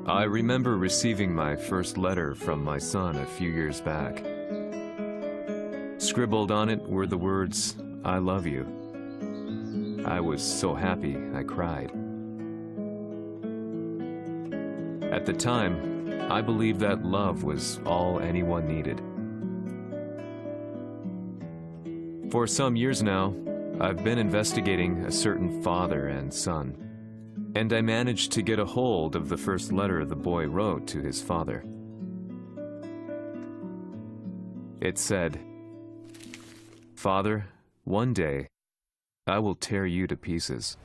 I remember receiving my first letter from my son a few years back. Scribbled on it were the words, "I love you." I was so happy I cried. At the time, I believed that love was all anyone needed. For some years now, I've been investigating a certain father and son, and I managed to get a hold of the first letter the boy wrote to his father. It said, "Father, one day, I will tear you to pieces."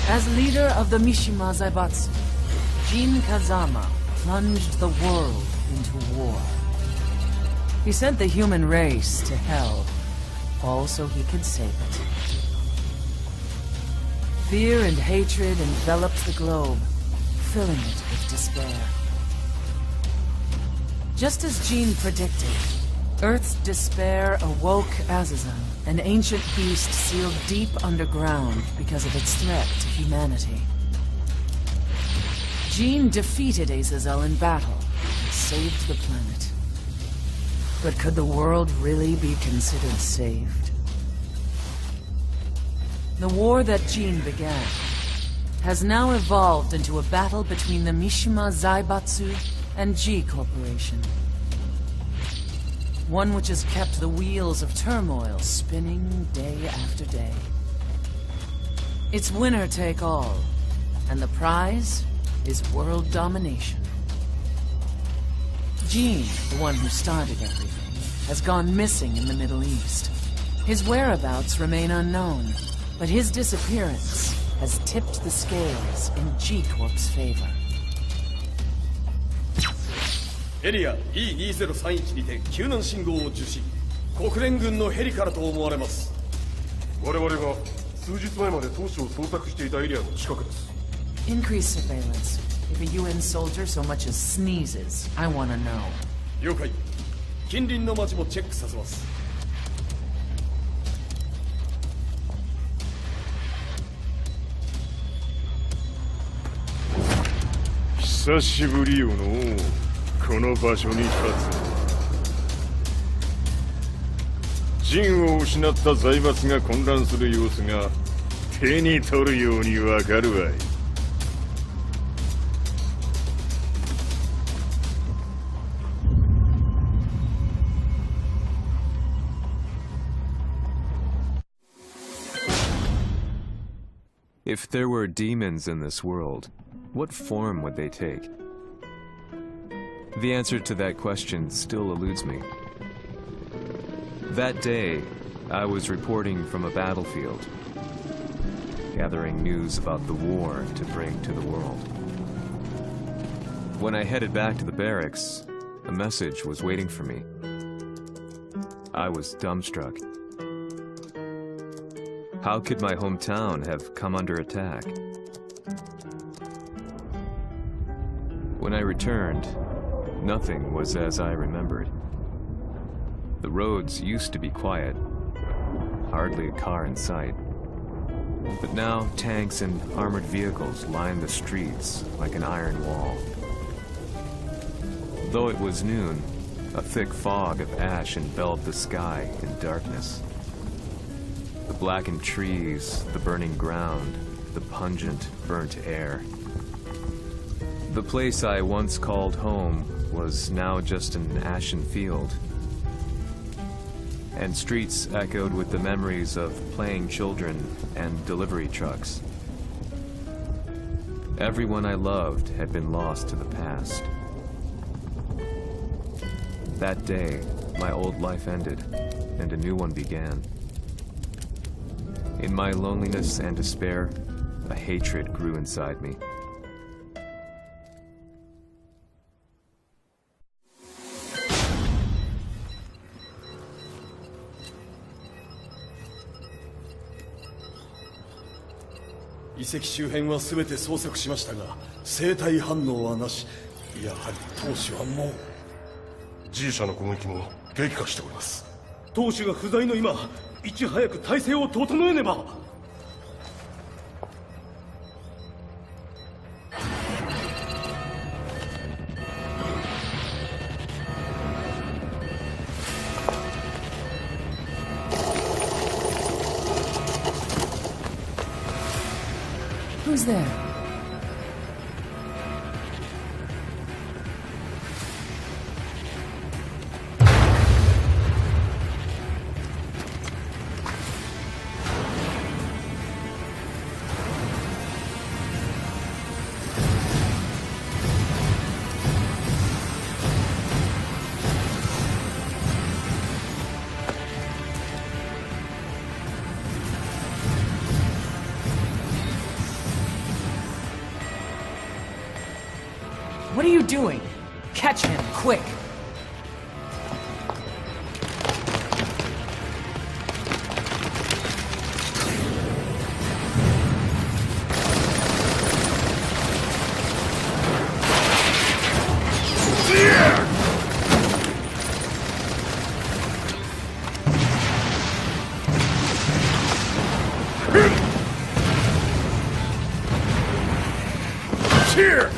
As leader of the Mishima Zaibatsu, Jin Kazama plunged the world into war. He sent the human race to hell, all so he could save it. Fear and hatred enveloped the globe, filling it with despair. Just as Jin predicted, Earth's despair awoke Azazan, an ancient beast sealed deep underground because of its threat to humanity. Jin defeated Azazel in battle and saved the planet. But could the world really be considered saved? The war that Jin began has now evolved into a battle between the Mishima Zaibatsu and G Corporation. One which has kept the wheels of turmoil spinning day after day. It's winner take all, and the prize is world domination. Jin, the one who started everything, has gone missing in the Middle East. His whereabouts remain unknown, but his disappearance has tipped the scales in G-Corp's favor. エリア E2031 にて救難信号を受信。国連軍のヘリからと思われます。我々が数日前まで当初を捜索していたエリアの近くです。 Increase surveillance. If a UN soldier so much as sneezes, I want to know. 了解。近隣の町もチェックさせます。久しぶりよのう。この場所に立つ。陣を失った財閥が混乱する様子が手に取るようにわかるわい。If there were demons in this world, what form would they take? The answer to that question still eludes me. That day, I was reporting from a battlefield, gathering news about the war to bring to the world. When I headed back to the barracks, a message was waiting for me. I was dumbstruck. How could my hometown have come under attack? When I returned, nothing was as I remembered. The roads used to be quiet, hardly a car in sight. But now tanks and armored vehicles lined the streets like an iron wall. Though it was noon, a thick fog of ash enveloped the sky in darkness. The blackened trees, the burning ground, the pungent, burnt air. The place I once called home was now just an ashen field. And streets echoed with the memories of playing children and delivery trucks. Everyone I loved had been lost to the past. That day, my old life ended, and a new one began. In my loneliness and despair, a hatred grew inside me.遺跡周辺は全て捜索しましたが生体反応はなし。やはり当主はもう G 社の攻撃も激化しております。当主が不在の今いち早く体制を整えねば。Who's there? What are you doing? Catch him, quick! Here!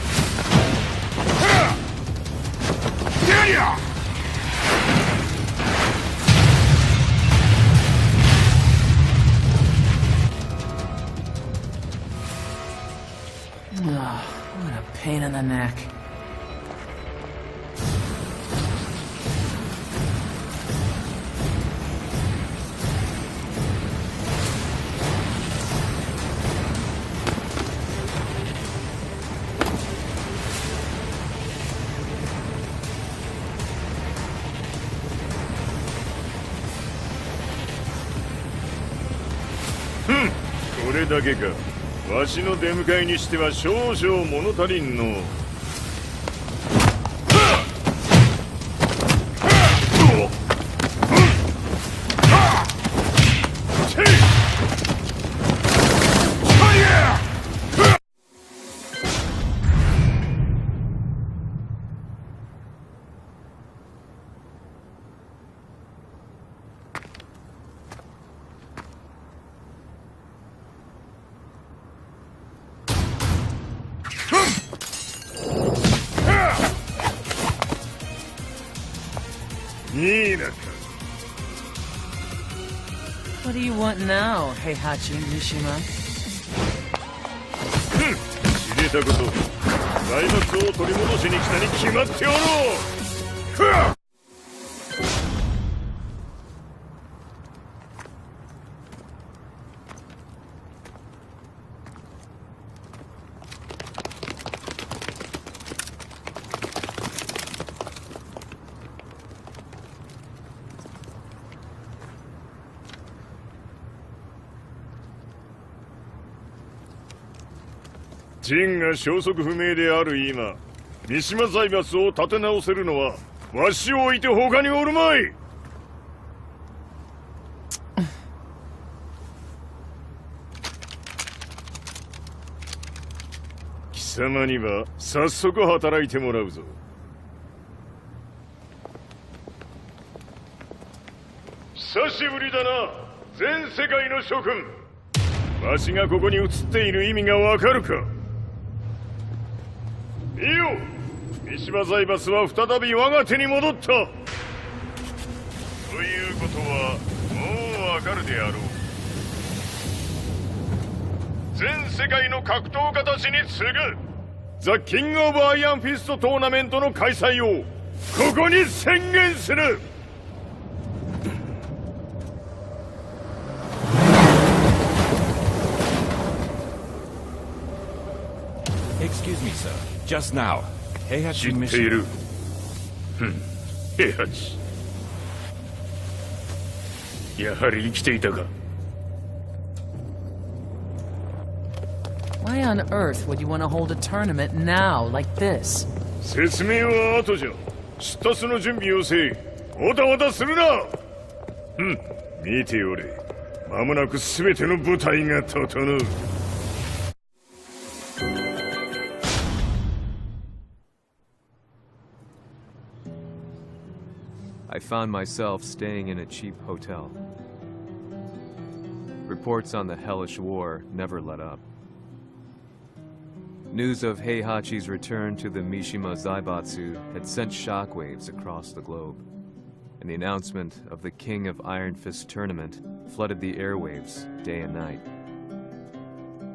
What a pain in the neck. Hmm. これだけか。わしの出迎えにしては少々物足りんの。What do you want now, Heihachi Mishima? 知れたこと。財閥を取り戻しに来たに決まっておろう。ジンが消息不明である今、三島財閥を立て直せるのはわしを置いて他におるまい。貴様には早速働いてもらうぞ。久しぶりだな、全世界の諸君。わしがここに映っている意味がわかるか。いいよ、三島財閥は再び我が手に戻った。ということはもうわかるであろう。全世界の格闘家たちに次ぐザ・キング・オブ・アイアンフィストトーナメントの開催をここに宣言する。Excuse me, sir. Just now, 平知八っている。平八。やはり生きていたか。Why on earth would you want to hold a tournament now, like this? 説明は後じゃ。出立の準備をせい。おたおたするな。見ておれ。間もなく全ての部隊が整う。I found myself staying in a cheap hotel. Reports on the hellish war never let up. News of Heihachi's return to the Mishima Zaibatsu had sent shockwaves across the globe, and the announcement of the King of Iron Fist tournament flooded the airwaves day and night.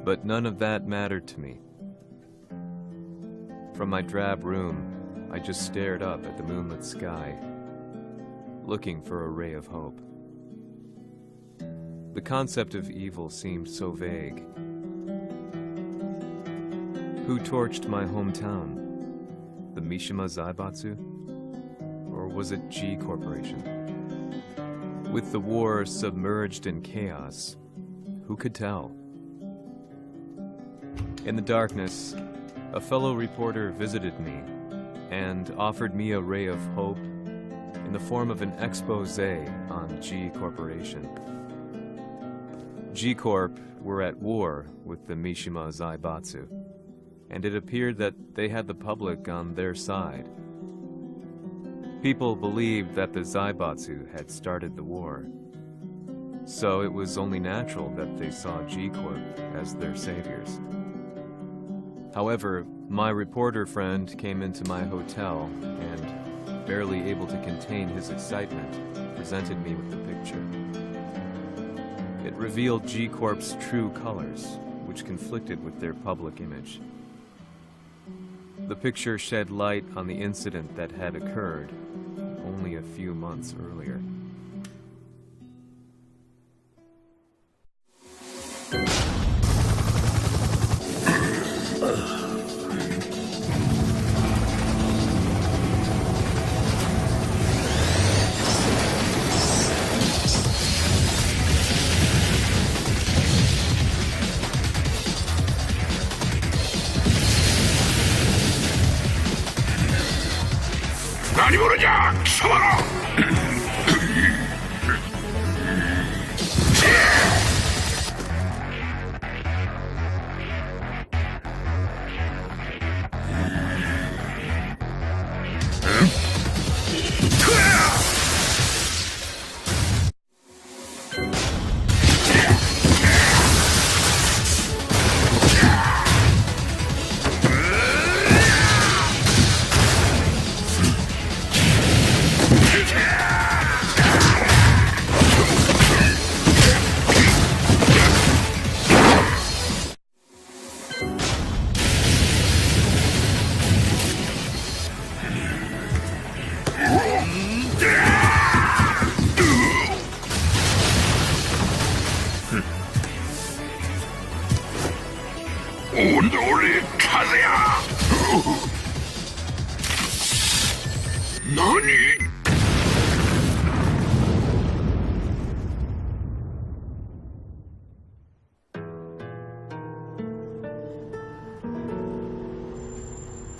But none of that mattered to me. From my drab room, I just stared up at the moonlit sky, looking for a ray of hope. The concept of evil seemed so vague. Who torched my hometown? The Mishima Zaibatsu? Or was it G Corporation? With the war submerged in chaos, who could tell? In the darkness, a fellow reporter visited me and offered me a ray of hope in the form of an expose on G Corporation. G Corp were at war with the Mishima Zaibatsu, and it appeared that they had the public on their side. People believed that the Zaibatsu had started the war, so it was only natural that they saw G Corp as their saviors. However, my reporter friend came into my hotel and, barely able to contain his excitement, presented me with the picture. It revealed G Corp's true colors, which conflicted with their public image. The picture shed light on the incident that had occurred only a few months earlier.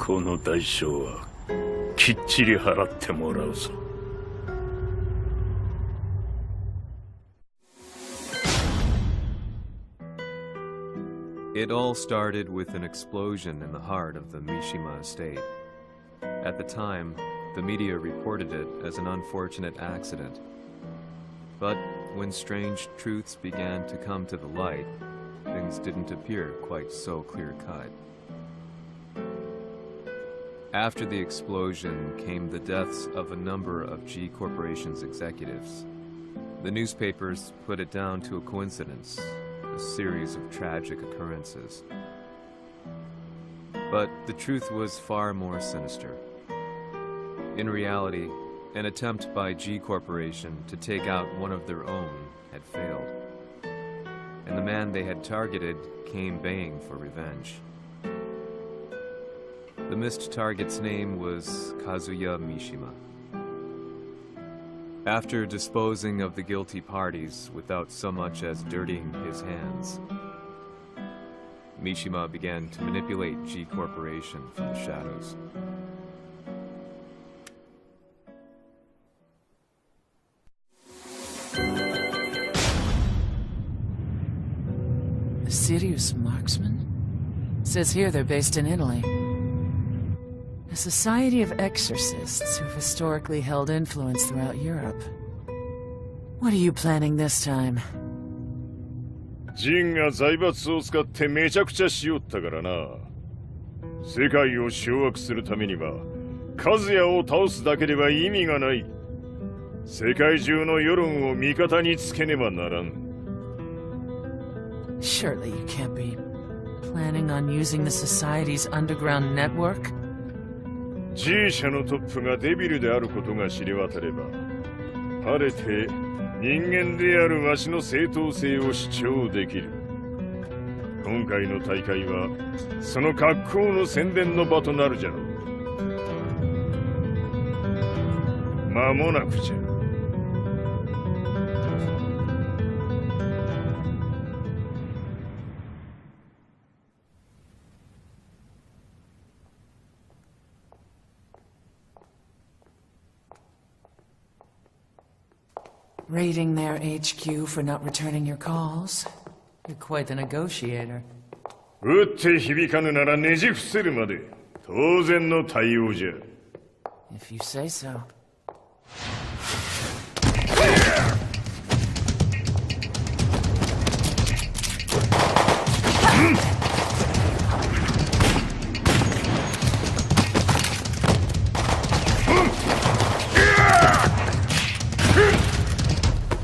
この代償はきっちり払ってもらうぞ。It all started with an explosion in the heart of the Mishima estate. At the time, the media reported it as an unfortunate accident. But when strange truths began to come to the light, things didn't appear quite so clear-cut. After the explosion came the deaths of a number of G Corporation's executives. The newspapers put it down to a coincidence, a series of tragic occurrences. But the truth was far more sinister. In reality, an attempt by G Corporation to take out one of their own had failed, and the man they had targeted came baying for revenge. The missed target's name was Kazuya Mishima. After disposing of the guilty parties without so much as dirtying his hands, Mishima began to manipulate G Corporation from the shadows. A serious marksman? Says here they're based in Italy. A society of exorcists who've historically held influence throughout Europe. What are you planning this time? ジンが財閥を使ってめちゃくちゃしよったからな。世界を掌握するためには、和也を倒すだけでは意味がない。世界中の世論を味方につけねばならん。Surely you can't be planning on using the society's underground network? G 社のトップがデビルであることが知れ渡れば、晴れて人間であるわしの正当性を主張できる。今回の大会はその格好の宣伝の場となるじゃろう。間もなくじゃ。Raiding their HQ for not returning your calls. You're quite the negotiator. 撃って響かぬならねじ伏せるまで当然の対応じゃ。If you say so.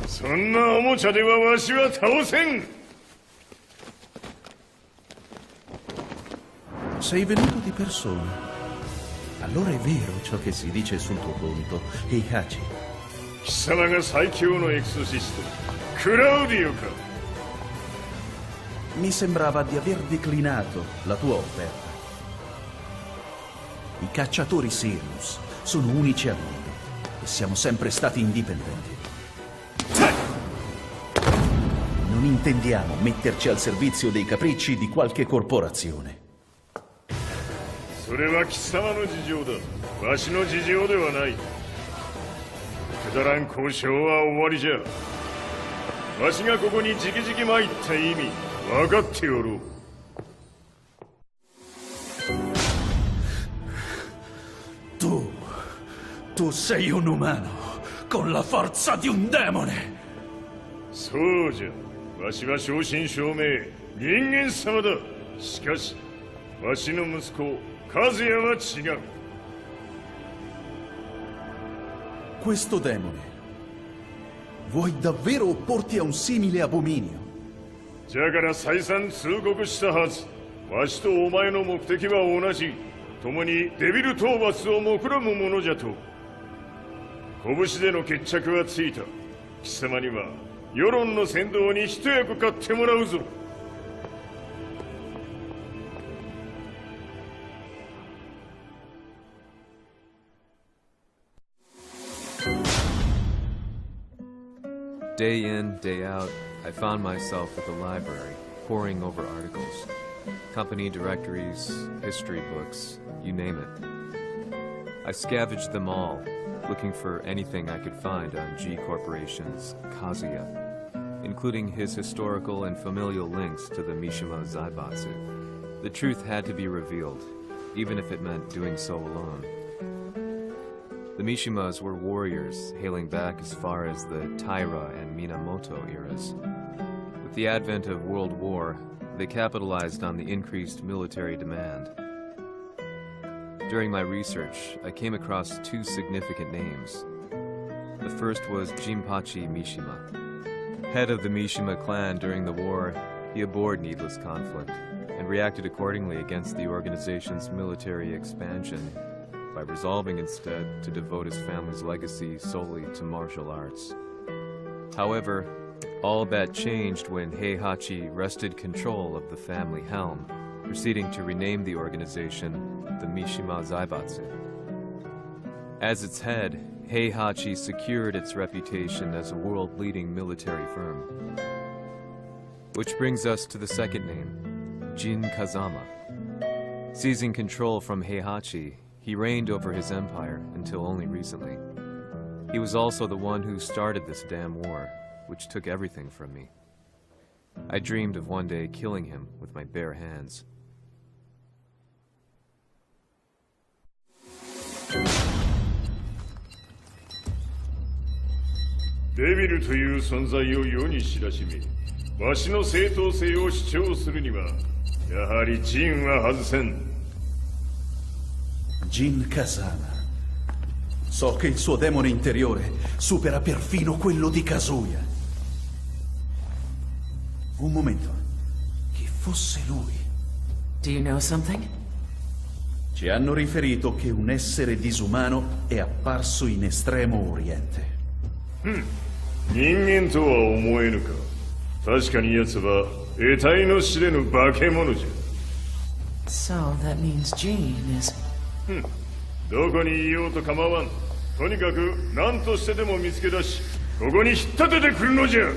そんなおもちゃではわしは倒せん。Sei venuto di persona. Allora è vero ciò che si dice sul tuo conto, Heihachi. 貴様が最強のエクソシスト、クラウディオか。Mi sembrava di aver declinato la tua offerta. I cacciatori Sirius sono unici al mondo e siamo sempre stati indipendenti. Non intendiamo metterci al servizio dei capricci di qualche corporazione. それは貴様の事情だ。わしの事情ではない。くだらん交渉は終わりじゃ。わしがここに直々参った意味、分かっておろう。Tu sei un umano con la forza di un demone. そうじゃ。わしは正真正銘人間様だ。しかしわしの息子和也は違う。 Questo demone vuoi davvero opporti a un simile abominio? じゃから再三通告したはず。わしとお前の目的は同じ。共にデビル討伐を目論むものじゃと。拳での決着はついた。貴様には世論の先導に一役買ってもらうぞ。Day in, day out, I found myself at the library, poring over articles. Company directories, history books, you name it. I scavenged them all, looking for anything I could find on G Corporation's Kazuya, including his historical and familial links to the Mishima Zaibatsu. The truth had to be revealed, even if it meant doing so alone. The Mishimas were warriors hailing back as far as the Taira and Minamoto eras. With the advent of World War, they capitalized on the increased military demand. During my research, I came across two significant names. The first was Jinpachi Mishima. Head of the Mishima clan during the war, he abhorred needless conflict and reacted accordingly against the organization's military expansion by resolving instead to devote his family's legacy solely to martial arts. However, all that changed when Heihachi wrested control of the family helm, proceeding to rename the organization the Mishima Zaibatsu. As its head, Heihachi secured its reputation as a world-leading military firm. Which brings us to the second name, Jin Kazama. Seizing control from Heihachi, he reigned over his empire until only recently. He was also the one who started this damn war, which took everything from me. I dreamed of one day killing him with my bare hands. Devil という存在を世に知らしめ、わしの正当性を主張するには、やはりジンは外せん。Jin Kazama. So che il suo demone interiore supera perfino quello di Kazuya. Un momento. Chi fosse lui? Do you know something? Ci hanno riferito che un essere disumano è apparso in Estremo Oriente. 人間とは思えぬか。確かに奴は得体の知れぬ化け物じゃ。So that means Jean is... どこにいようと構わん。とにかく何としてでも見つけ出し、ここに引っ立ててくるのじゃ。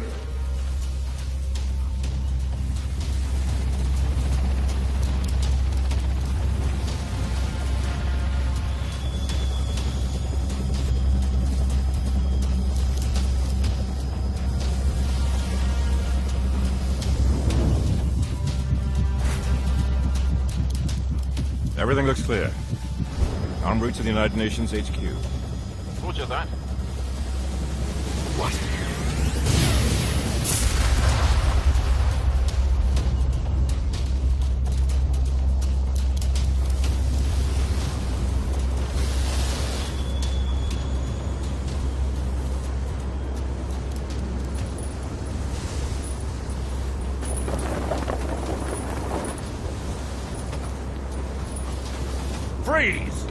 Everything looks clear. En route to the United Nations HQ. Roger that. What? Freeze!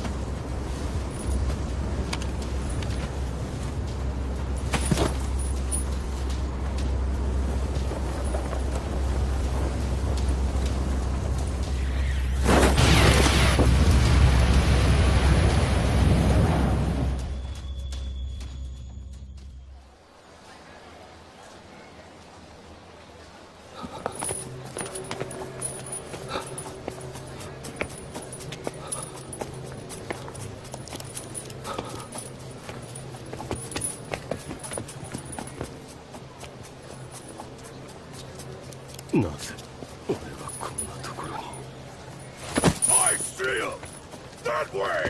I see him! That way!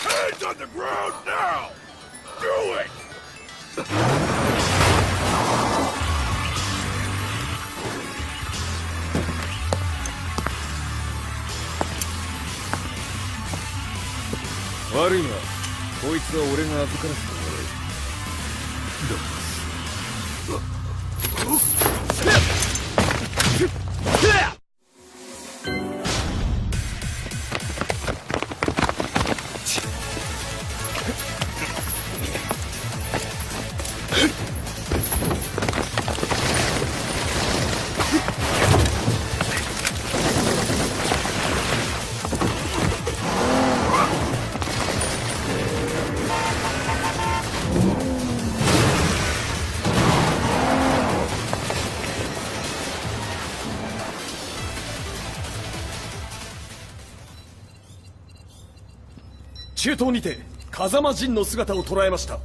Hands on the ground now! Do it!悪いな。こいつは俺が預からせてもらう。中東にて風間陣の姿を捉えました。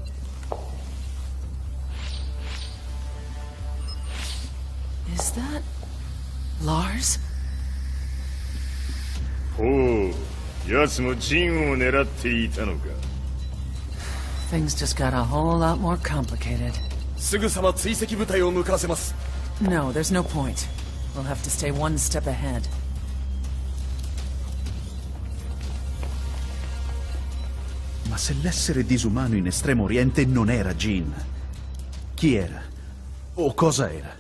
Is that Lars? ほう、奴もジンを狙っていたのか。Things just got a whole lot more complicated. すぐさま追跡部隊を向かわせます。No, there's no point. We'll have to stay one step ahead. Ma se l'essere disumano in Estremo Oriente non era Jin, chi era? O cosa era?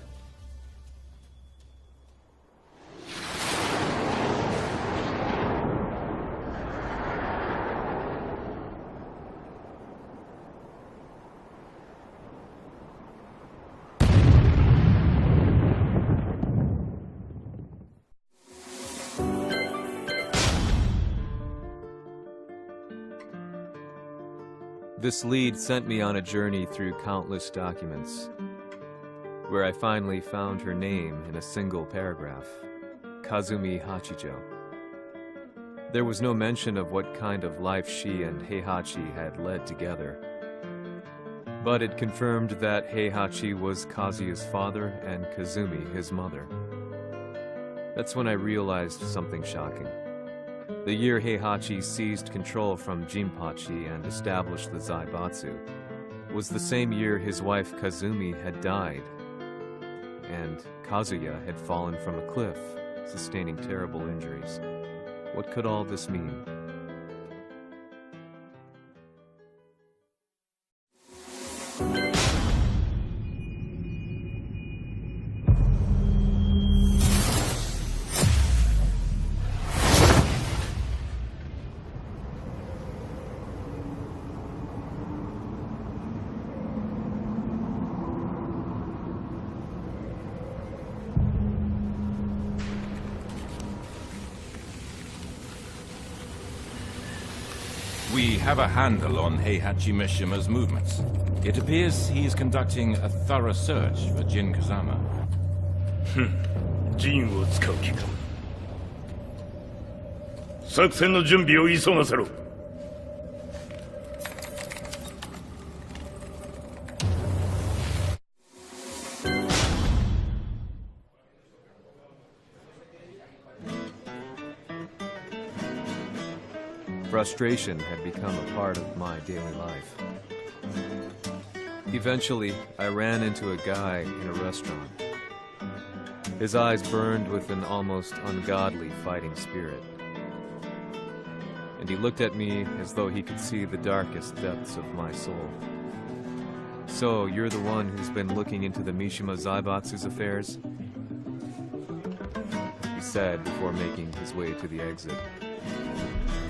This lead sent me on a journey through countless documents, where I finally found her name in a single paragraph, Kazumi Hachijo. There was no mention of what kind of life she and Heihachi had led together, but it confirmed that Heihachi was Kazuya's father and Kazumi his mother. That's when I realized something shocking. The year Heihachi seized control from Jinpachi and established the Zaibatsu was the same year his wife Kazumi had died, and Kazuya had fallen from a cliff, sustaining terrible injuries. What could all this mean? We have a handle on Heihachi Mishima's movements. It appears he is conducting a thorough search for Jin Kazama. ジンを使う気か。作戦の準備を急がせろ。Frustration had become a part of my daily life. Eventually, I ran into a guy in a restaurant. His eyes burned with an almost ungodly fighting spirit. And he looked at me as though he could see the darkest depths of my soul. So, you're the one who's been looking into the Mishima Zaibatsu's affairs? He said before making his way to the exit.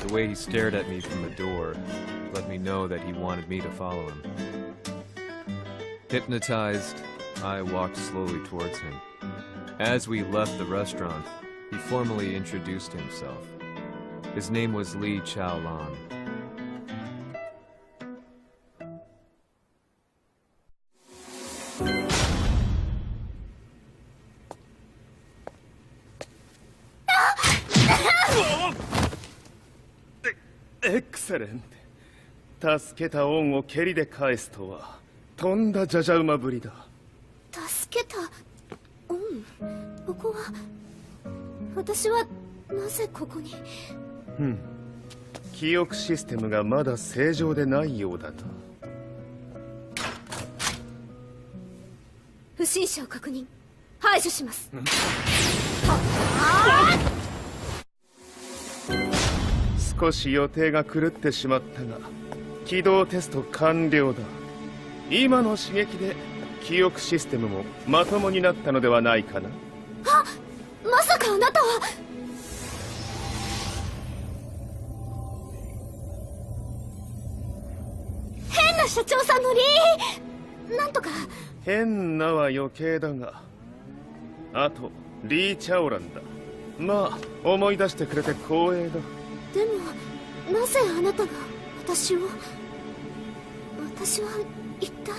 The way he stared at me from the door let me know that he wanted me to follow him. Hypnotized, I walked slowly towards him. As we left the restaurant, he formally introduced himself. His name was Li Chaolan. Excellent. 助けた恩を蹴りで返すとはとんだじゃじゃ馬ぶりだ。助けた恩？ここは私はなぜここに？記憶システムがまだ正常でないようだと。不審者を確認。排除します。少し予定が狂ってしまったが起動テスト完了だ。今の刺激で記憶システムもまともになったのではないかな。あ、まさかあなたは。変な社長さんのなんとか。変なは余計だが、あとリー・チャオランだ。まあ思い出してくれて光栄だ。でもなぜあなたが私は一体。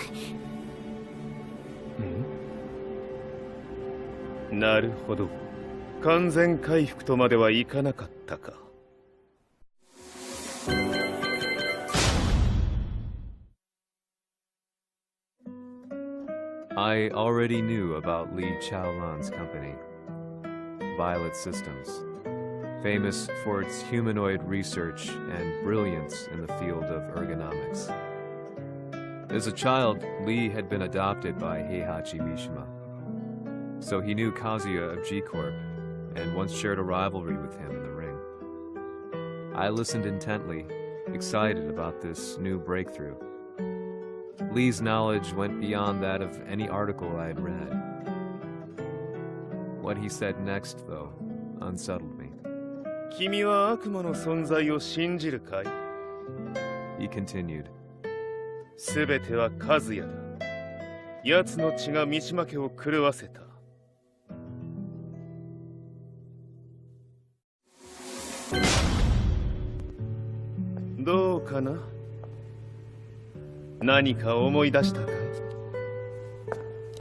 なるほど、完全回復とまではいかなかったか。I already knew about Li Chaolan's company, Violet Systems, famous for its humanoid research and brilliance in the field of ergonomics. As a child, Li had been adopted by Heihachi Mishima, so he knew Kazuya of G-Corp and once shared a rivalry with him in the ring. I listened intently, excited about this new breakthrough. Li's knowledge went beyond that of any article I had read. What he said next, though, unsettled me. 君は悪魔の存在を信じるかい? He continued. すべては和也だ。奴の血が三島家を狂わせた。どうかな？何か思い出したかい？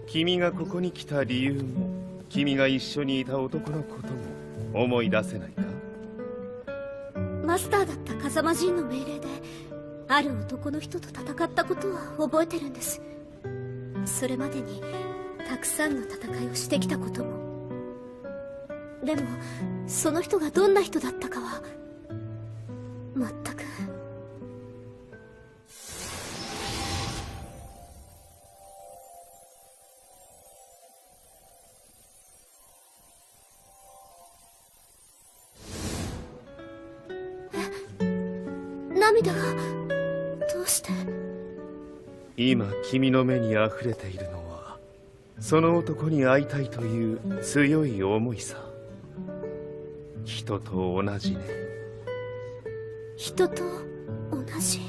君がここに来た理由も、君が一緒にいた男のことも思い出せないか？マスターだった風間陣の命令である男の人と戦ったことは覚えてるんです。それまでにたくさんの戦いをしてきたことも。でもその人がどんな人だったかは全く。涙がどうして？今君の目に溢れているのはその男に会いたいという強い思いさ。人と同じね。人と同じ？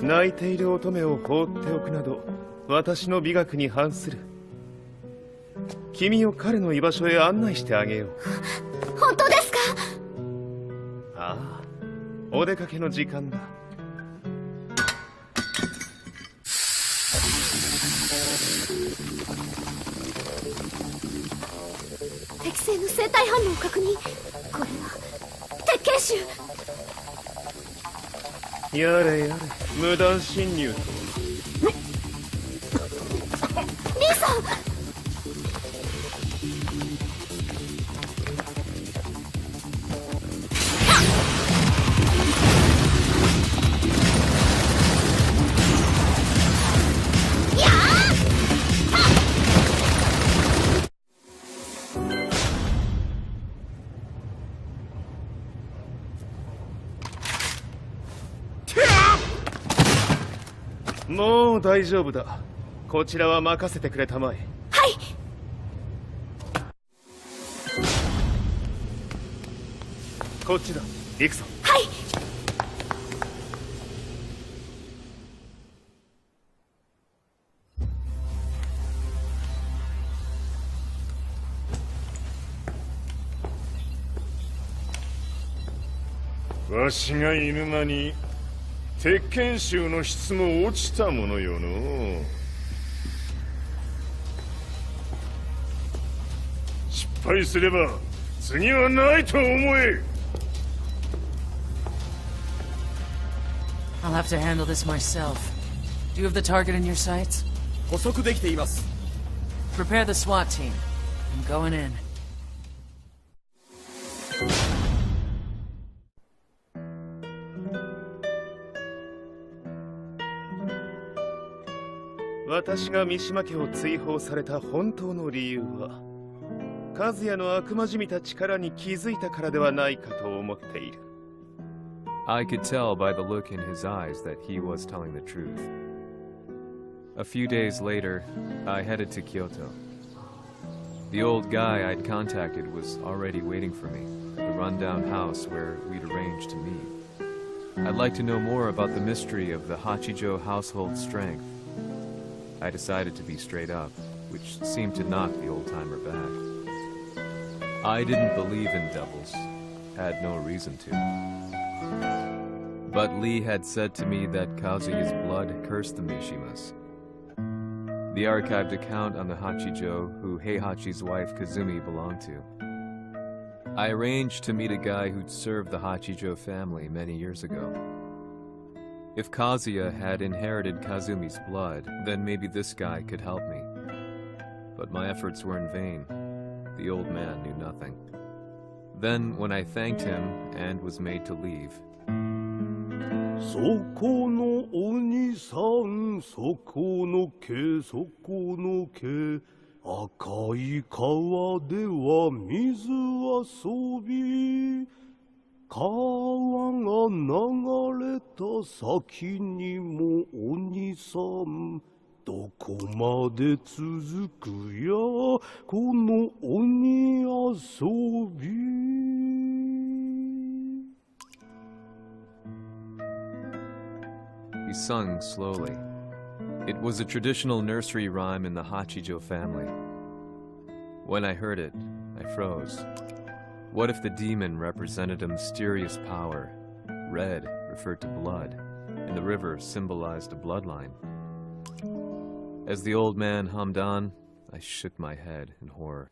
泣いている乙女を放っておくなど私の美学に反する。君を彼の居場所へ案内してあげよう。本当ですか？ああ、お出かけの時間だ。適正の生体反応を確認。これは鉄拳臭。やれやれ、無断侵入と。兄さん！もう大丈夫だ。こちらは任せてくれたまえ。はい。こっちだ。行くぞ。はい。わしが犬間に鉄拳臭の質も落ちたものよの。失敗すれば次はないと思え。I'll have to handle this myself. Do you have the target in your sights? 捕捉できています。Prepare the SWAT team. I'm going in. 私が三島家を追放された本当の理由は和也の悪魔じみた力に気づいたからではないかと思っている。 I could tell by the look in his eyes that he was telling the truth. A few days later, I headed to Kyoto. The old guy I'd contacted was already waiting for me at the rundown house where we'd arranged to meet. I'd like to know more about the mystery of the Hachijo household strength. I decided to be straight up, which seemed to knock the old-timer back. I didn't believe in devils, had no reason to. But Li had said to me that Kazuya's blood cursed the Mishimas. The archived account on the Hachijo who Heihachi's wife Kazumi belonged to. I arranged to meet a guy who'd served the Hachijo family many years ago. If Kazuya had inherited Kazumi's blood, then maybe this guy could help me. But my efforts were in vain. The old man knew nothing. Then, when I thanked him and was made to leave, そこの鬼さん、そこの毛、そこの毛、赤い川では水遊び、川が流れた先にも鬼さん、どこまで続くや、この鬼遊び。he sung slowly. It was a traditional nursery rhyme in the Hachijo family. When I heard it, I froze. What if the demon represented a mysterious power? Red referred to blood, and the river symbolized a bloodline. As the old man hummed on, I shook my head in horror.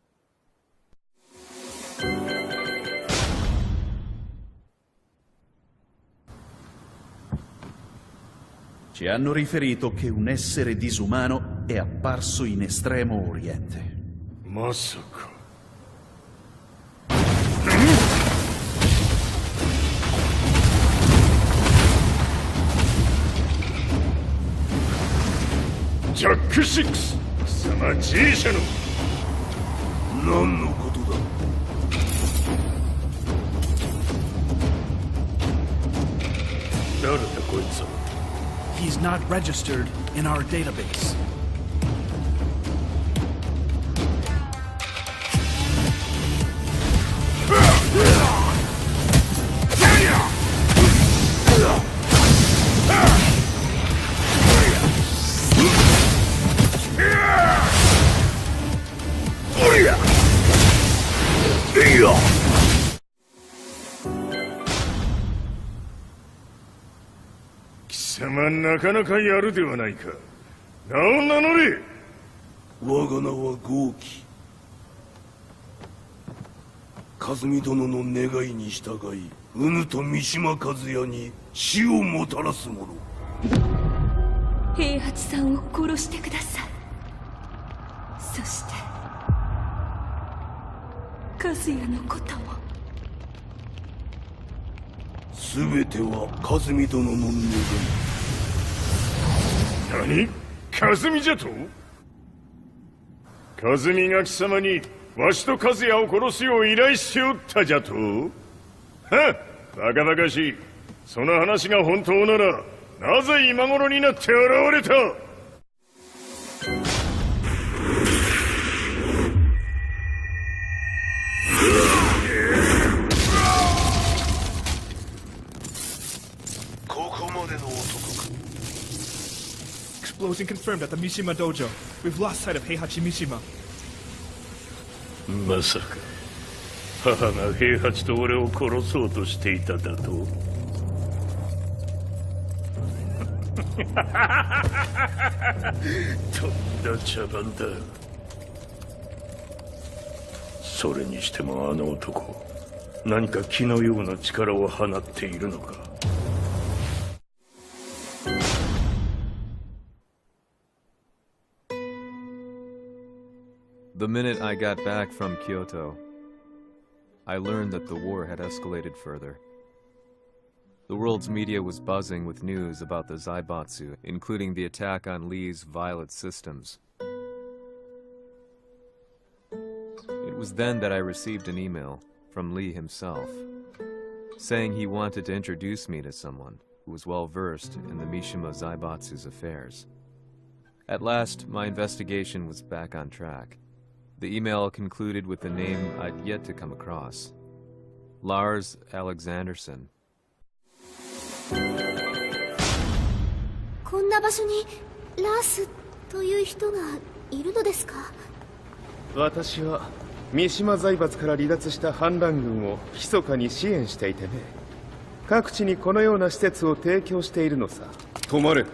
Ci hanno riferito che un essere disumano è apparso in Estremo Oriente. まさか。ジャック6、貴様 G 社の何のことだ。誰だこいつは。He's not registered in our database.貴様なかなかやるではないか。名を名乗れ。我が名は豪輝。和美殿の願いに従いうぬと三島和也に死をもたらす者。平八さんを殺してください。そして和也のことも。全ては和美殿の願い。何？和美じゃと？和美が貴様にわしと和也を殺すよう依頼しておったじゃと？はっ、バカバカしい。その話が本当ならなぜ今頃になって現れた？ここまでの男か。Explosion confirmed at the Mishima dojo. We've lost sight of Heihachi Mishima. まさか母が平八と俺を殺そうとしていただと？とんだ茶番だ。それにしてもあの男、何か気のような力を放っているのか。The minute I got back from Kyoto, I learned that the war had escalated further. The world's media was buzzing with news about the Zaibatsu, including the attack on Lee's Violet systems. It was then that I received an email from Lee himself, saying he wanted to introduce me to someone who was well versed in the Mishima Zaibatsu's affairs. At last, my investigation was back on track. The email concluded with a name I'd yet to come across. Lars Alexanderson. こんな場所にラースという人がいるのですか？私は三島財閥から離脱した反乱軍を密かに支援していてね。各地にこのような施設を提供しているのさ。止まれ。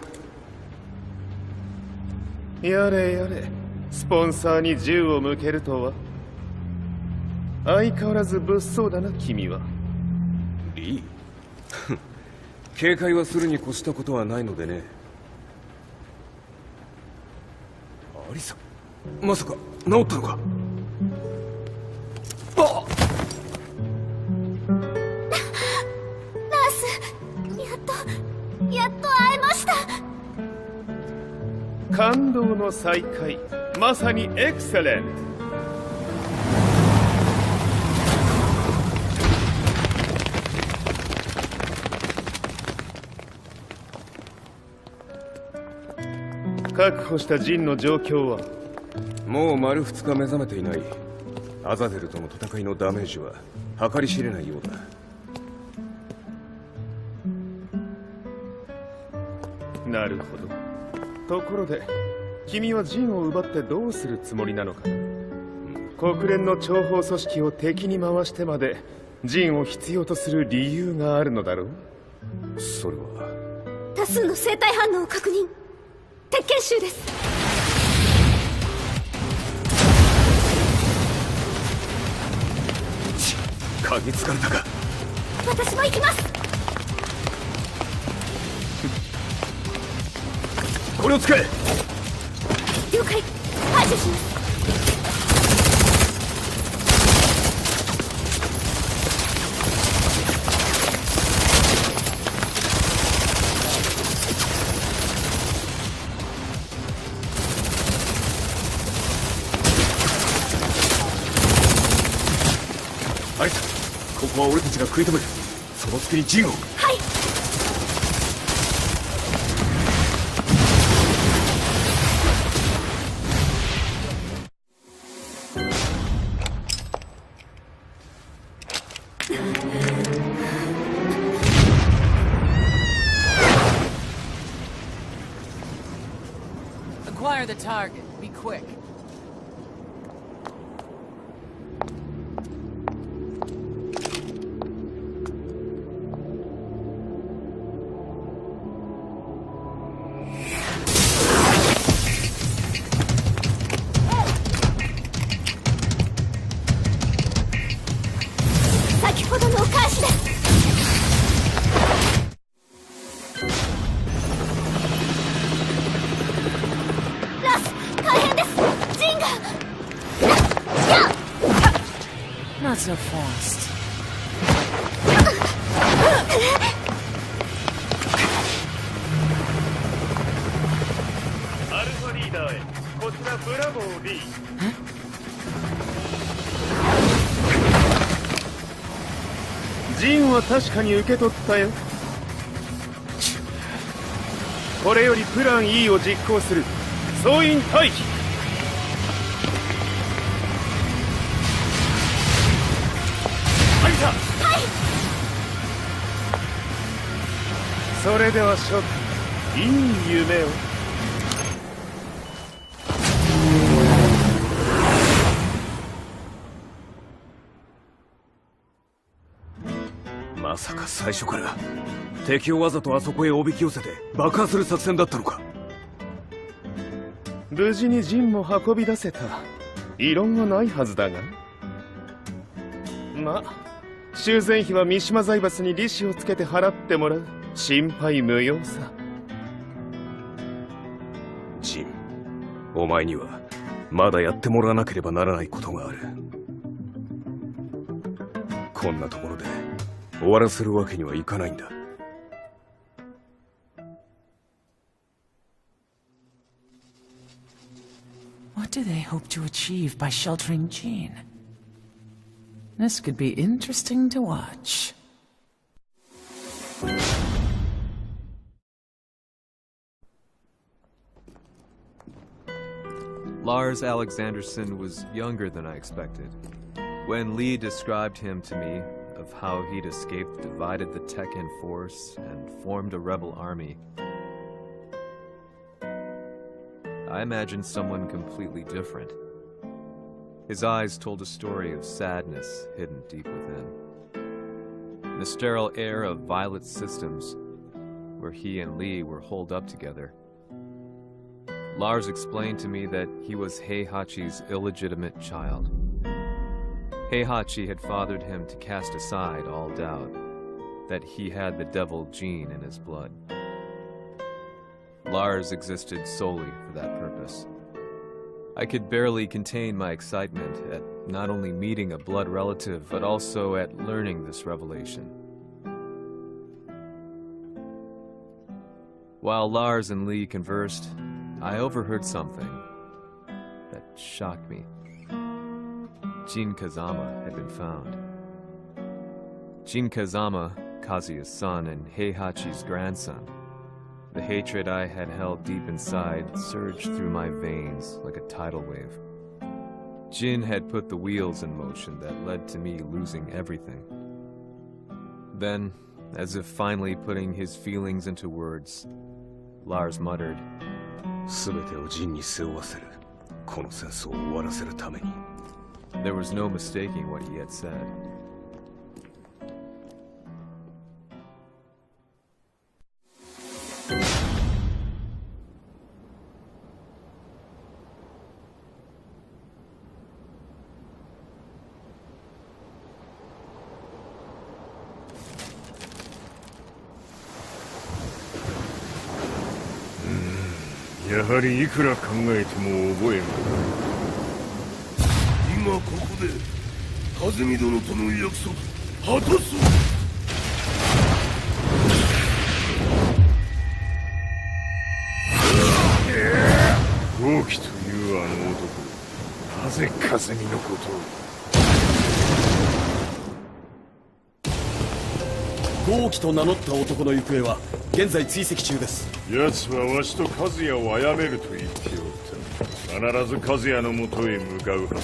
やれやれ、スポンサーに銃を向けるとは。相変わらず物騒だな君は。リー警戒はするに越したことはないのでね。アリサ、まさか治ったのか？あっ！ナース、やっと会えました。感動の再会、まさにエクセレント。確保したジンの状況は？もう丸2日目覚めていない。アザゼルとの戦いのダメージは計り知れないようだ。なるほど。ところで君はジンを奪ってどうするつもりなのかな？国連の諜報組織を敵に回してまでジンを必要とする理由があるのだろう？それは多数の生体反応を確認。鉄拳衆です。嗅ぎつかれたか。私も行きます。これを使え。了解。排除します。アリサ、ここは俺たちが食い止める。その隙にジンを。はい。Acquire the target. Be quick. Not so fast. アルファリーダーへ。こちらブラボー B。ジンは確かに受け取ったよ。これよりプラン E を実行する。総員退避。それでは諸君、いい夢を。まさか最初から敵をわざとあそこへおびき寄せて爆破する作戦だったのか。無事にジンも運び出せた。異論はないはずだが。まあ修繕費は三島財閥に利子をつけて払ってもらう。心配無用さ。ジン、お前にはまだやってもらわなければならないことがある。こんなところで終わらせるわけにはいかないんだ。What do they hope to achieve by sheltering Jean? This could be interesting to watch. Lars Alexanderson was younger than I expected. When Lee described him to me, of how he'd escaped, divided the Tekken force, and formed a rebel army, I imagined someone completely different. His eyes told a story of sadness hidden deep within. In the sterile air of Violet Systems, where he and Lee were holed up together, Lars explained to me that he was Heihachi's illegitimate child. Heihachi had fathered him to cast aside all doubt, that he had the devil gene in his blood. Lars existed solely for that purpose. I could barely contain my excitement at not only meeting a blood relative, but also at learning this revelation. While Lars and Lee conversed, I overheard something that shocked me. Jin Kazama had been found. Jin Kazama, Kazuya's son and Heihachi's grandson. The hatred I had held deep inside surged through my veins like a tidal wave. Jin had put the wheels in motion that led to me losing everything. Then, as if finally putting his feelings into words, Lars muttered, 全てをジンに背負わせる。この戦争を終わらせるために。 There was no mistaking what he had said. Hmm. やはりいくら考えても覚えん。今ここで風見殿との約束果たそう。豪輝というあの男、なぜ風見のことを。豪輝と名乗った男の行方は現在追跡中です。奴はわしと和也を殺めると言っておった。必ず和也のもとへ向かうはずだ。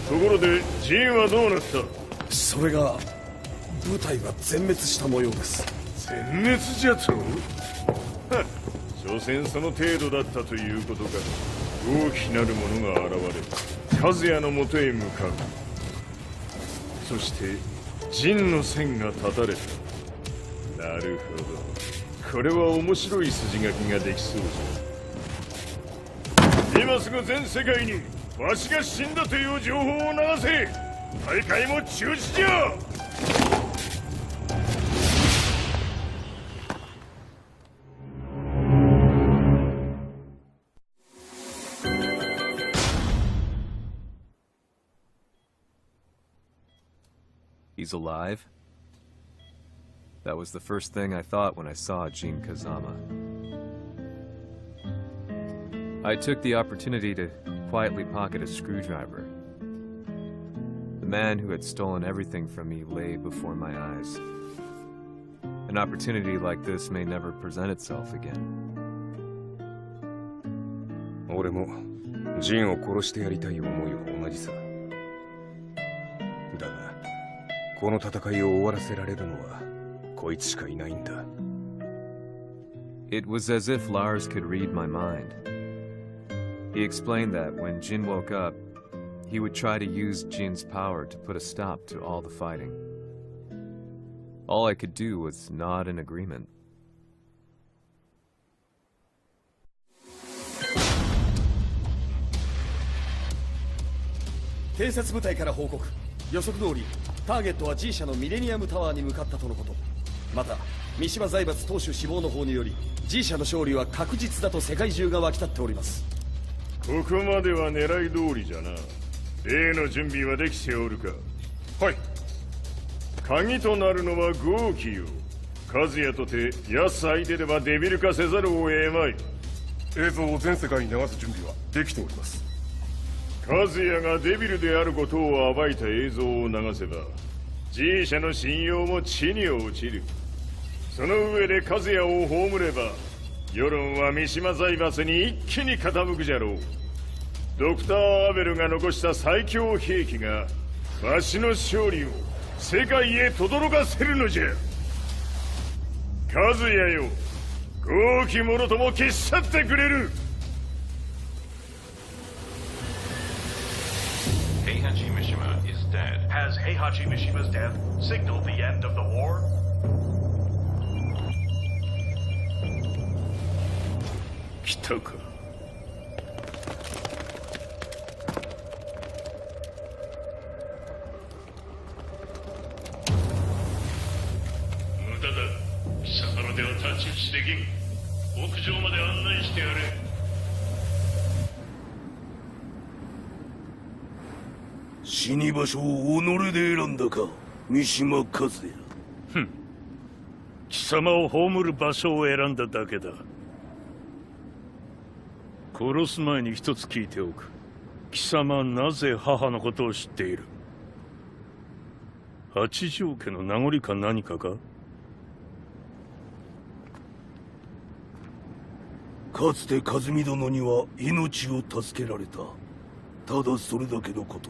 ところでジンはどうなった？それが部隊が全滅した模様です。全滅じゃと？はっ、所詮その程度だったということか。大きなる者が現れ和也のもとへ向かう。そしてジンの線が断たれた。なるほど、これは面白い筋書きができそうじゃ。今すぐ全世界にわしが死んだという情報を流せ。大会も中止じゃ。He's alive? That was the first thing I thought when I saw Jin Kazama. I took the opportunity to quietly pocket a screwdriver. The man who had stolen everything from me lay before my eyes. An opportunity like this may never present itself again. 俺もジンを殺してやりたい思いは同じさ。だが、この戦いを終わらせられるのはこいつしかいないんだ。It was as if Lars could read my mind. He explained that when Jin woke up, he would try to use Jin's power to put a stop to all the fighting. All I could do was nod in agreement. 偵察部隊から報告。予測通りターゲットは G 社のミレニアムタワーに向かったとのこと。また三島財閥当主死亡の方により G 社の勝利は確実だと世界中が沸き立っております。ここまでは狙い通りじゃな。例の準備はできておるか？はい。鍵となるのは豪輝よ。和也とて奴相手ではデビル化せざるを得まい。映像を全世界に流す準備はできております。和也がデビルであることを暴いた映像を流せば G 社の信用も地に落ちる。その上で和也を葬れば世論は三島財閥に一気に傾くじゃろう。ドクター・アベルが残した最強兵器がわしの勝利を世界へ轟かせるのじゃ。和也よ、豪輝者とも消し去ってくれる。Heihachi Mishima is dead. Has Heihachi Mishima's death signaled the end of the war? 来たか。ち打ちできん。屋上まで案内してやれ。死に場所を己で選んだか、三島和也。ふん。貴様を葬る場所を選んだだけだ。殺す前に一つ聞いておく。貴様なぜ母のことを知っている？八条家の名残か何かか？かつて和美殿には命を助けられた。ただそれだけのこと。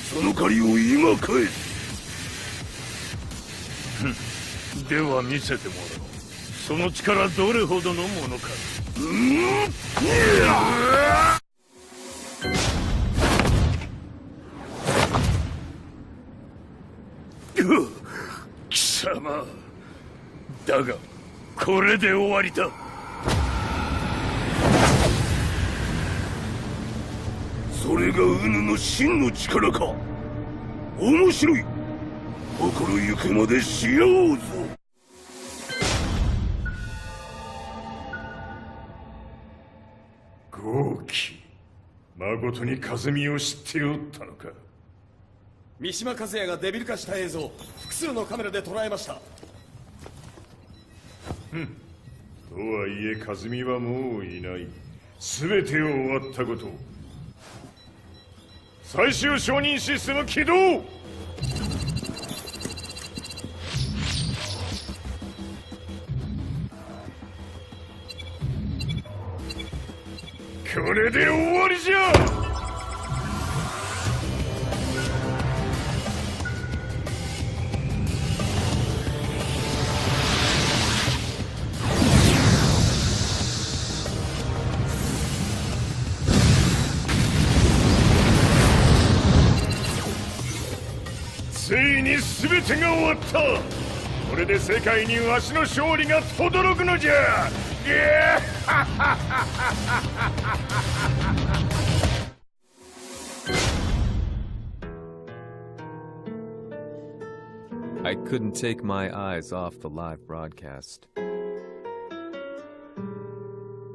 その借りを今返す。では見せてもらおう。その力どれほどのものか。貴様だがこれで終わりだ。それがウヌの真の力か。面白い。心ゆくまでしようぞ。豪気、誠に和美を知っておったのか。三島和也がデビル化した映像、複数のカメラで捉えました。とはいえ和美はもういない。全てを終わったこと。最終承認システム起動。これで終わりじゃ。ついに全てが終わった。これで世界にわしの勝利が轟くのじゃ。I couldn't take my eyes off the live broadcast.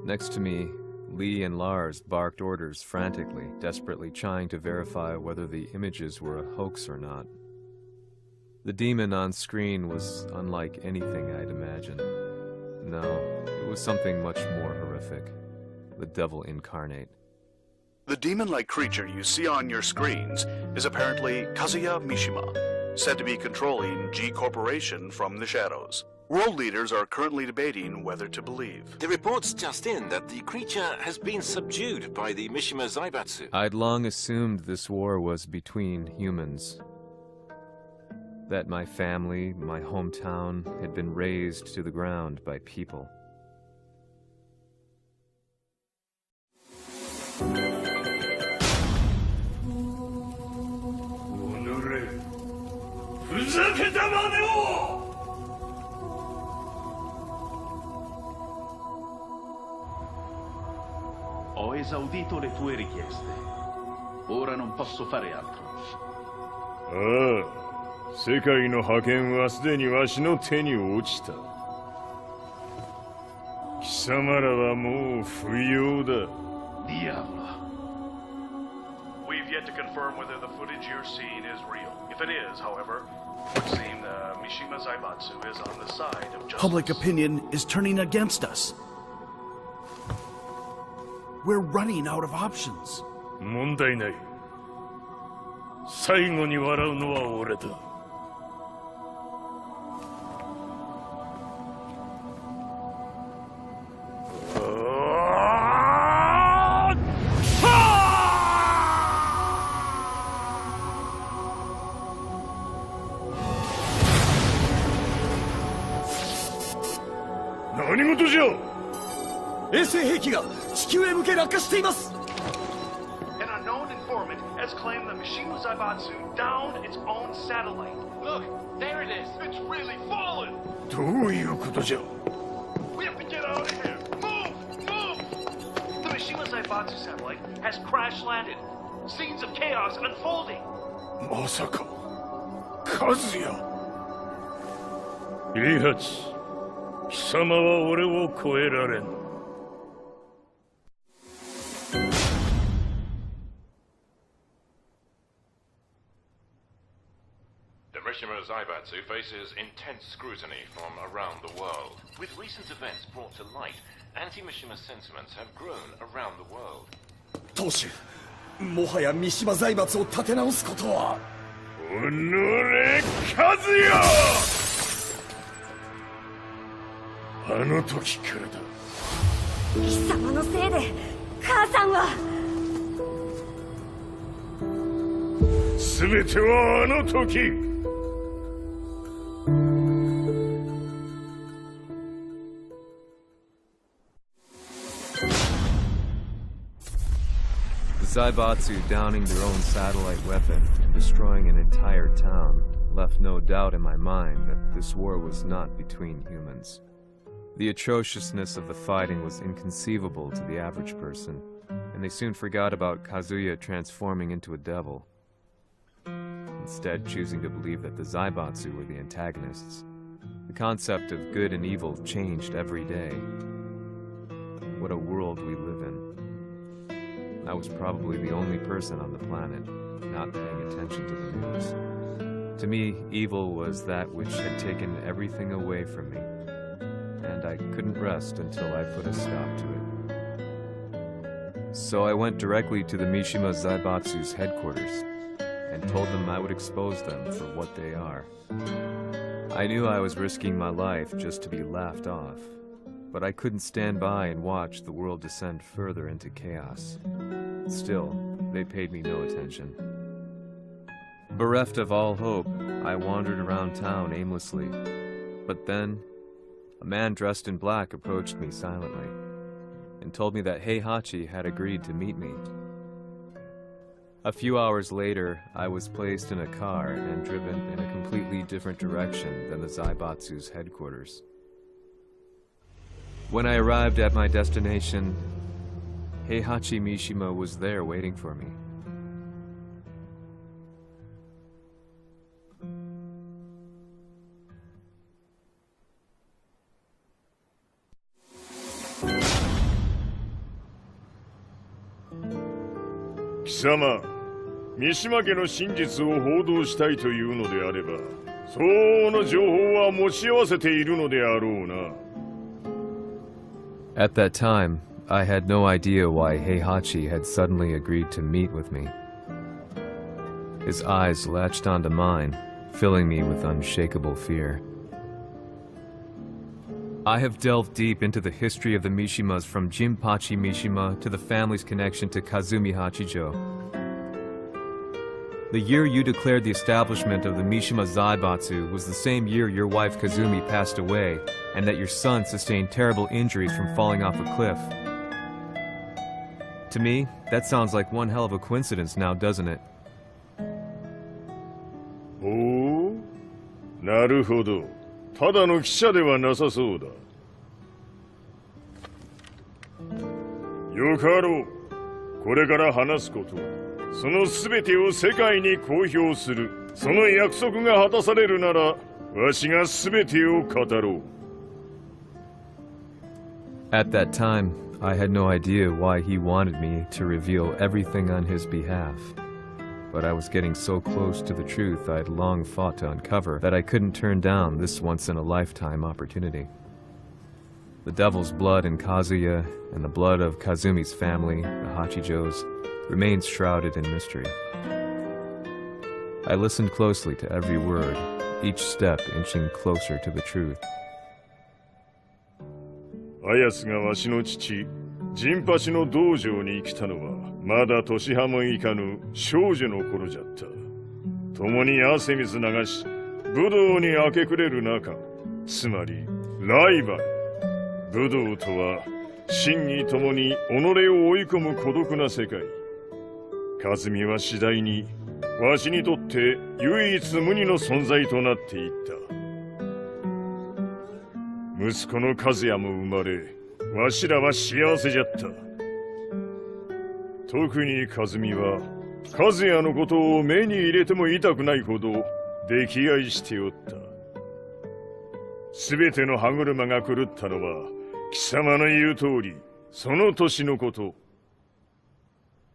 Next to me, Lee and Lars barked orders frantically, desperately trying to verify whether the images were a hoax or not. The demon on screen was unlike anything I'd imagined. No, it was something much more horrific. The devil incarnate. The demon-like creature you see on your screens is apparently Kazuya Mishima, said to be controlling G Corporation from the shadows. World leaders are currently debating whether to believe. The report's just in that the creature has been subdued by the Mishima Zaibatsu. I'd long assumed this war was between humans. That my family, my hometown, had been razed to the ground by people. Ho esaudito le tue richieste. Ora non posso fare altro. 世界の覇権はすでにわしの手に落ちた。貴様らはもう不要だ。Diavolo. We've yet to confirm whether the footage you're seeing is real. If it is, however, it would seem the Mishima Zaibatsu is on the side of justice. Public opinion is turning against us. We're running out of options. 問題ない。最後に笑うのは俺だ。何事じゃ。衛星兵器が地球へ向け落下しています。 An unknown informant has claimed the Mishima Zaibatsu downed its own satellite. Look, there it is. It's really fallen. どういうことじゃ。 We have to get out of here. Move! Move! The Mishima Zaibatsu satellite has crash landed. Scenes of chaos unfolding. まさか、和也。平八、貴様は俺を超えられん。The Mishima Zaibatsu faces intense scrutiny from around the world. With recent events brought to light, anti-Mishima sentiments have grown around the world. 当主、もはや三島財閥を立て直すことは。おのれ、和也！あの時からだ。貴様のせいで母さんは。全てはあの時。The Zaibatsu downing their own satellite weapon and destroying an entire town left no doubt in my mind that this war was not between humans. The atrociousness of the fighting was inconceivable to the average person, and they soon forgot about Kazuya transforming into a devil, instead choosing to believe that the Zaibatsu were the antagonists. The concept of good and evil changed every day. What a world we live in. I was probably the only person on the planet not paying attention to the news. To me, evil was that which had taken everything away from me, and I couldn't rest until I put a stop to it. So I went directly to the Mishima Zaibatsu's headquarters and told them I would expose them for what they are. I knew I was risking my life just to be laughed off, but I couldn't stand by and watch the world descend further into chaos. Still, they paid me no attention. Bereft of all hope, I wandered around town aimlessly. But then, a man dressed in black approached me silently and told me that Heihachi had agreed to meet me. A few hours later, I was placed in a car and driven in a completely different direction than the Zaibatsu's headquarters. When I arrived at my destination, Heihachi Mishima was there waiting for me. Kisama, 三島家の真実を報道したいというのであれば、相応の情報は持ち合わせているのであろうな。At that time, I had no idea why Heihachi had suddenly agreed to meet with me. His eyes latched onto mine, filling me with unshakable fear. I have delved deep into the history of the Mishimas from Jinpachi Mishima to the family's connection to Kazumi Hachijo. The year you declared the establishment of the Mishima Zaibatsu was the same year your wife Kazumi passed away, and that your son sustained terrible injuries from falling off a cliff. To me, that sounds like one hell of a coincidence now, doesn't it? おお、なるほど。ただの記者ではなさそうだ。よかろう。これから話すことは、その全てを世界に公表する。その約束が果たされるなら、わしが全てを語ろう。At that time, I had no idea why he wanted me to reveal everything on his behalf. But I was getting so close to the truth I'd long fought to uncover that I couldn't turn down this once-in-a-lifetime opportunity. The devil's blood in Kazuya and the blood of Kazumi's family, the Hachijos, remains shrouded in mystery. I listened closely to every word, each step inching closer to the truth. あやつがわしの父、陣八の道場に来たのは、まだ年端もいかぬ少女の頃じゃった。共に汗水流し、武道に明け暮れる中、つまりライバル。武道とは、真に共に己を追い込む孤独な世界。和美は次第に、わしにとって唯一無二の存在となっていった。息子の和也も生まれ、わしらは幸せじゃった。特に和美は、和也のことを目に入れても痛くないほど溺愛しておった。全ての歯車が狂ったのは貴様の言う通りその年のこと。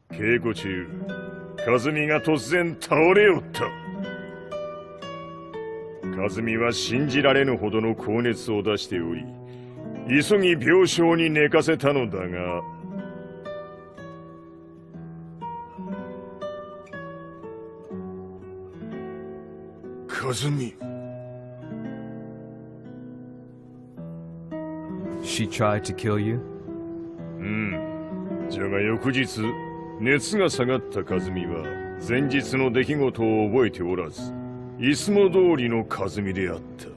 稽古中和美が突然倒れおった。和美は信じられぬほどの高熱を出しており、急ぎ病床に寝かせたのだが、和美。She tried to kill you? じゃが翌日、熱が下がった和美は前日の出来事を覚えておらず、いつも通りの和美であった。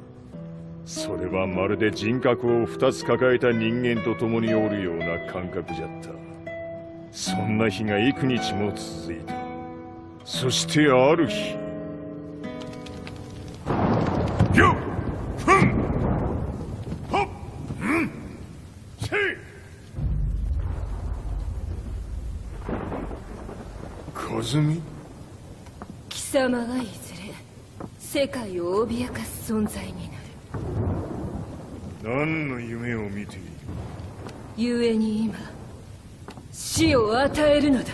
それはまるで人格を2つ抱えた人間と共におるような感覚じゃった。そんな日が幾日も続いた。そしてある日、よっふんはっんせい。和美？貴様はいずれ世界を脅かす存在になる。何の夢を見ている？故に今死を与えるのだ。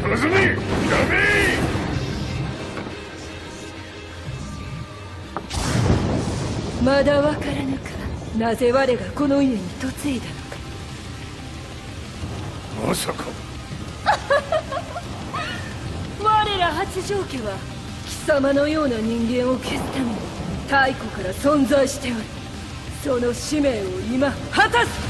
和美、やめ！まだわからぬか、なぜ我がこの家に嫁いだのか。まさか我ら八丈家は貴様のような人間を消すために太古から存在しており、その使命を今果たす。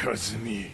和美。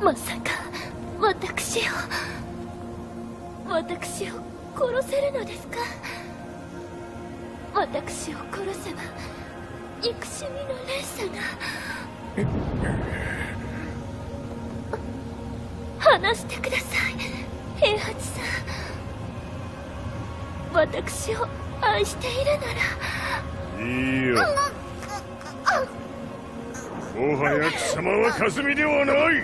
まさか私を殺せるのですか？私を殺せば憎しみの連鎖が。話してください、平八さん。私を愛しているなら。いいよ。もはや貴様は和美ではない。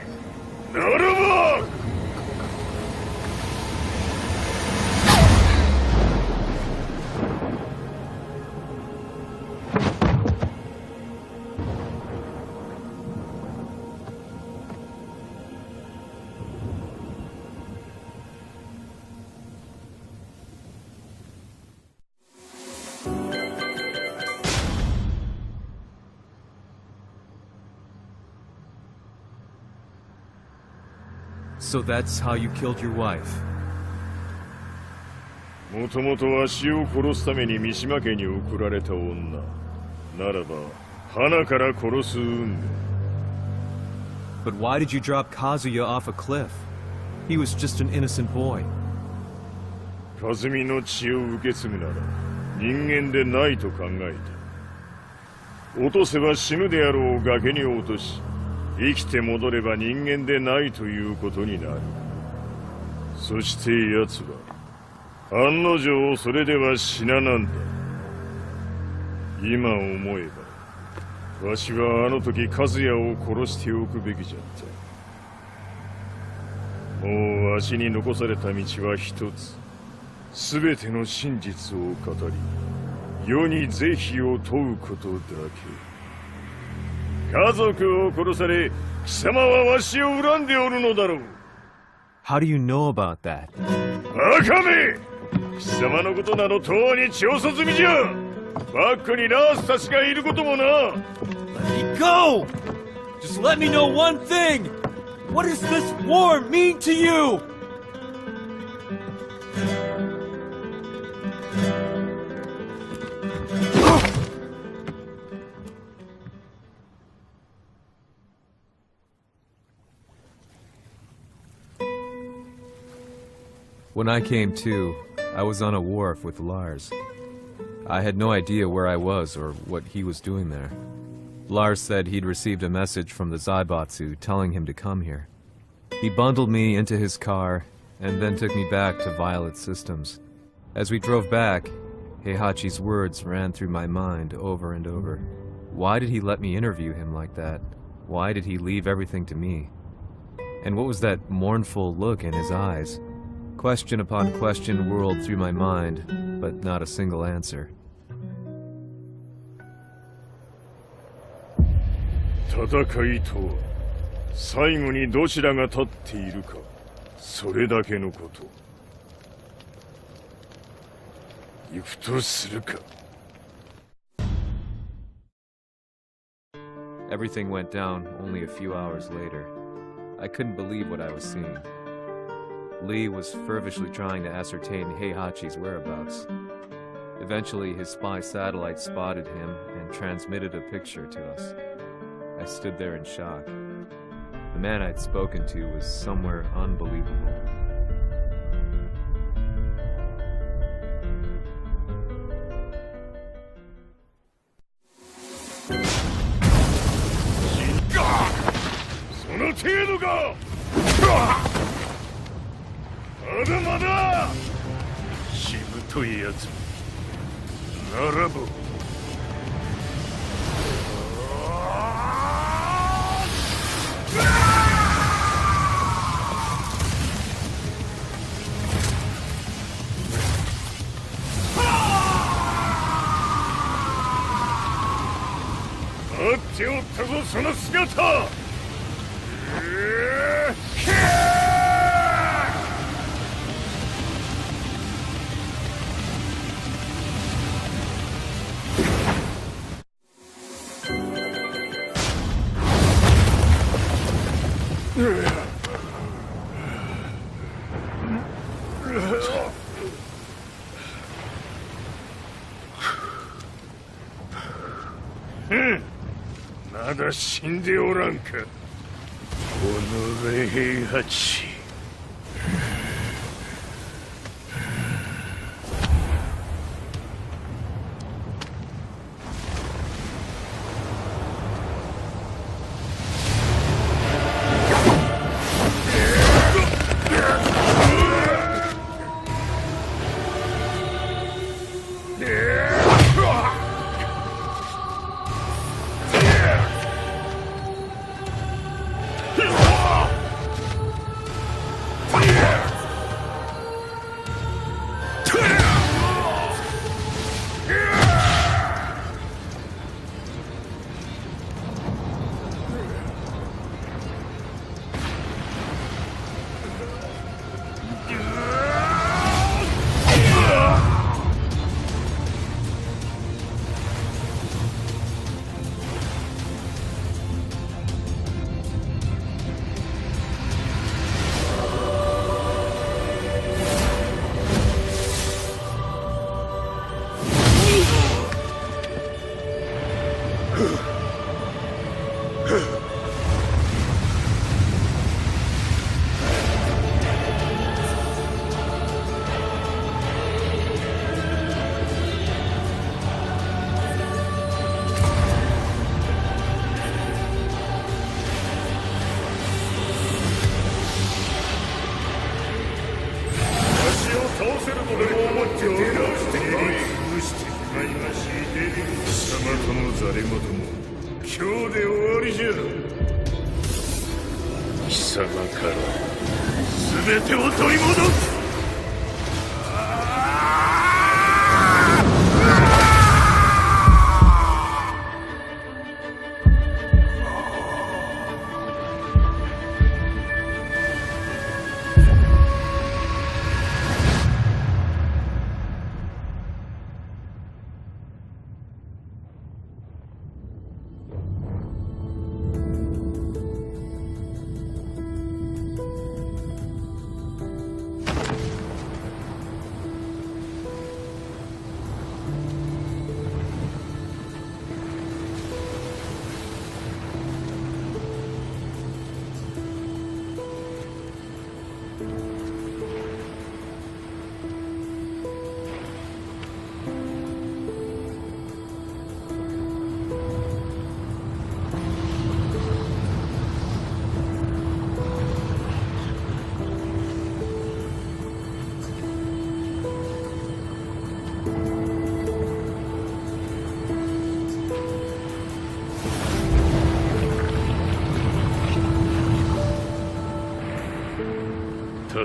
ならばSo that's how you killed your wife. もともとわしを殺すために三島家に送られた女ならば花から殺す運命。 But why did you drop Kazuya off a cliff? He was just an innocent boy. 和美の血を受け継ぐなら人間でないと考えた。落とせば死ぬであろう崖に落とし、生きて戻れば人間でないということになる。そして奴は案の定それでは死ななんだ。今思えばわしはあの時和也を殺しておくべきじゃった。もうわしに残された道は一つ。全ての真実を語り、世に是非を問うことだけ。家族を殺され、貴様はわしを恨んでおるのだろう。How do you know about that? バカめ！貴様のことなどとうに調査済みじゃ。バックにナースたちがいることもな。Let me go! Just let me know one thing! What does this war mean to you? When I came to, I was on a wharf with Lars. I had no idea where I was or what he was doing there. Lars said he'd received a message from the Zaibatsu telling him to come here. He bundled me into his car and then took me back to Violet Systems. As we drove back, Heihachi's words ran through my mind over and over. Why did he let me interview him like that? Why did he leave everything to me? And what was that mournful look in his eyes? Question upon question whirled through my mind, but not a single answer. 戦いとは最後にどちらが立っているか、それだけのこと。行くとするか。Everything went down only a few hours later. I couldn't believe what I was seeing. Lee was feverishly trying to ascertain Heihachi's whereabouts. Eventually, his spy satellite spotted him and transmitted a picture to us. I stood there in shock. The man I'd spoken to was somewhere unbelievable.まだ死んでおらんか。おのれ平八。全てを取り戻す。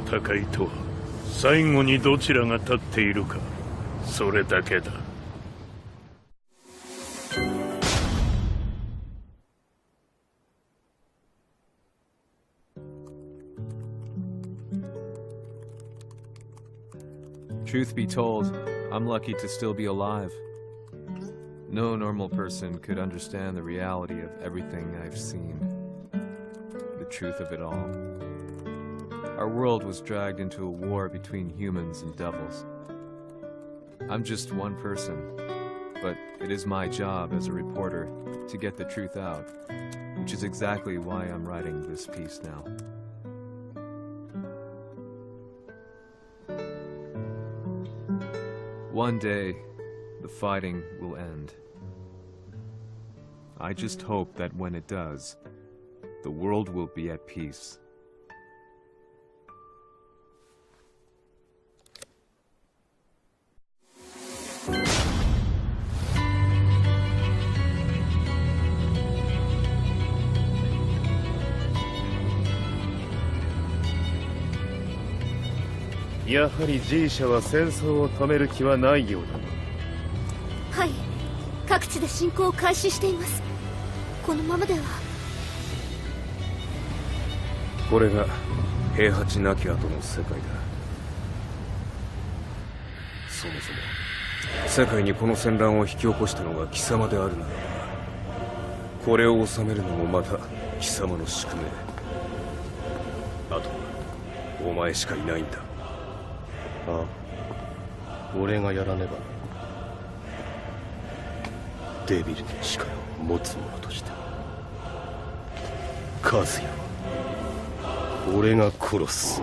戦いとは最後にどちらが立っているか、それだけだ。Truth be told, I'm lucky to still be alive. No normal person could understand the reality of everything I've seen. The truth of it all. Our world was dragged into a war between humans and devils. I'm just one person, but it is my job as a reporter to get the truth out, which is exactly why I'm writing this piece now. One day, the fighting will end. I just hope that when it does, the world will be at peace. Yaはり G 社は戦争を止める気はないようだ。はい、各地で侵攻を開始しています。このままでは。これが平八なき後の世界だ。そもそも世界にこの戦乱を引き起こしたのが貴様であるならば、これを収めるのもまた貴様の宿命。あとはお前しかいないんだ。ああ、俺がやらねばな。デビルの力を持つ者として和也は俺が殺す。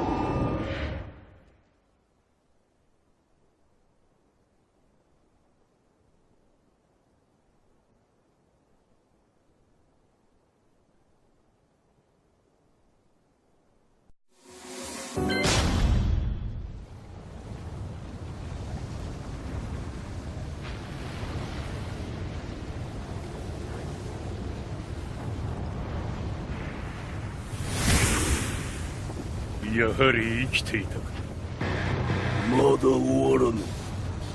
やはり生きていたか。まだ終わらぬ。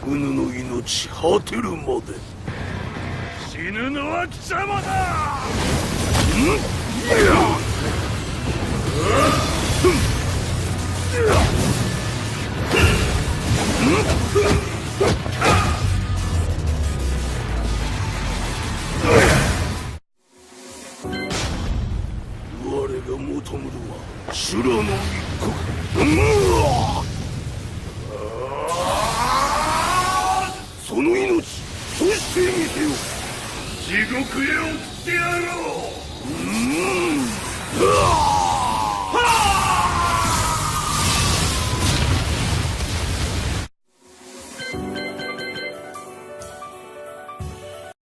うぬの命果てるまで。死ぬのは貴様だ。我が求むるは修羅の一刻。その命、そしてみせよ。地獄へ送ってやろう。